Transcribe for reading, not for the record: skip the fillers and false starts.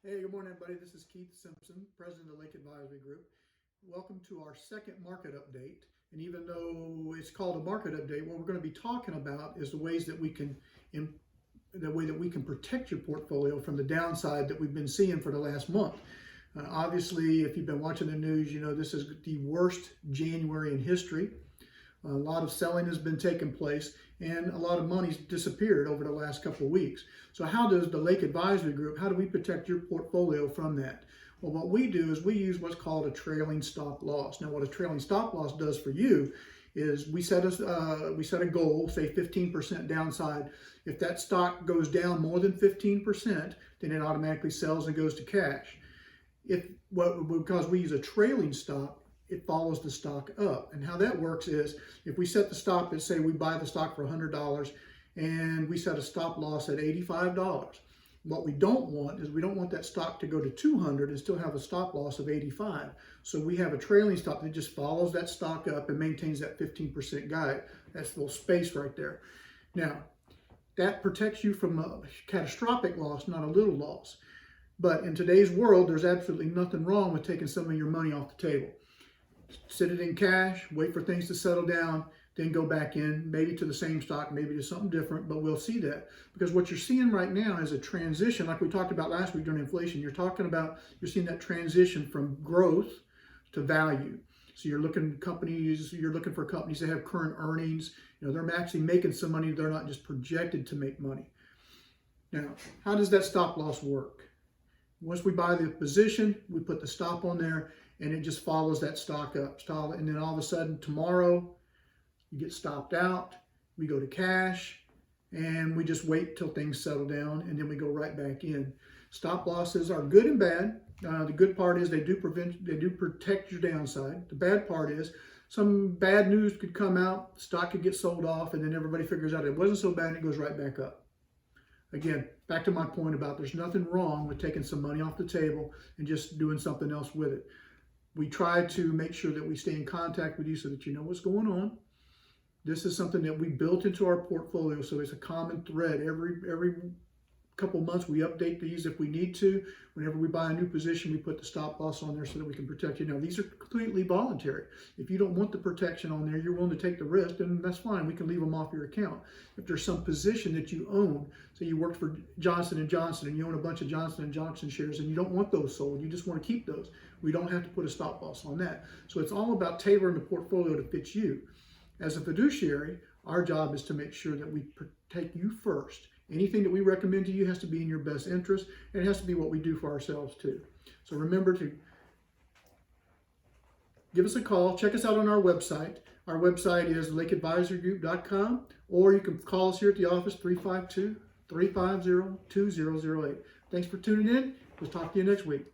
Hey, good morning, everybody. This is Keith Simpson, president of Lake Advisory Group. Welcome to our second market update. And even though it's called a market update, what we're going to be talking about is the ways that we can protect your portfolio from the downside that we've been seeing for the last month. Obviously, if you've been watching the news, you know this is the worst January in history. A lot of selling has been taking place and a lot of money's disappeared over the last couple of weeks. So how does the Lake Advisory Group, how do we protect your portfolio from that? Well, what we do is we use what's called a trailing stop loss. Now, what a trailing stop loss does for you is we set a goal, say 15% downside. If that stock goes down more than 15%, then it automatically sells and goes to cash. Because we use a trailing stop, it follows the stock up. And how that works is if we set the stop at, say we buy the stock for $100 and we set a stop loss at $85, what we don't want is we don't want that stock to go to 200 and still have a stop loss of 85. So we have a trailing stop that just follows that stock up and maintains that 15% guide. That's the little space right there. Now, that protects you from a catastrophic loss, not a little loss. But in today's world, there's absolutely nothing wrong with taking some of your money off the table. Sit it in cash, wait for things to settle down, then go back in, maybe to the same stock, maybe to something different, but we'll see that. Because what you're seeing right now is a transition, like we talked about last week during inflation. You're seeing that transition from growth to value. So you're looking for companies that have current earnings. You know, they're actually making some money. They're not just projected to make money. Now, how does that stop loss work? Once we buy the position, we put the stop on there, and it just follows that stock up. And then all of a sudden, tomorrow, you get stopped out, we go to cash, and we just wait till things settle down, and then we go right back in. Stop losses are good and bad. The good part is they do protect your downside. The bad part is some bad news could come out, stock could get sold off, and then everybody figures out it wasn't so bad, and it goes right back up. Again, back to my point about there's nothing wrong with taking some money off the table and just doing something else with it. We try to make sure that we stay in contact with you so that you know what's going on. This is something that we built into our portfolio, so it's a common thread. Every couple months we update these if we need to. Whenever we buy a new position, we put the stop loss on there so that we can protect you. Now, these are completely voluntary. If you don't want the protection on there, you're willing to take the risk, then that's fine. We can leave them off your account. If there's some position that you own, say you worked for Johnson & Johnson and you own a bunch of Johnson & Johnson shares and you don't want those sold, you just want to keep those, we don't have to put a stop loss on that. So it's all about tailoring the portfolio to fit you. As a fiduciary, our job is to make sure that we protect you first. Anything that we recommend to you has to be in your best interest, and it has to be what we do for ourselves too. So remember to give us a call. Check us out on our website. Our website is lakeadvisorygroup.com, or you can call us here at the office, 352-350-2008. Thanks for tuning in. We'll talk to you next week.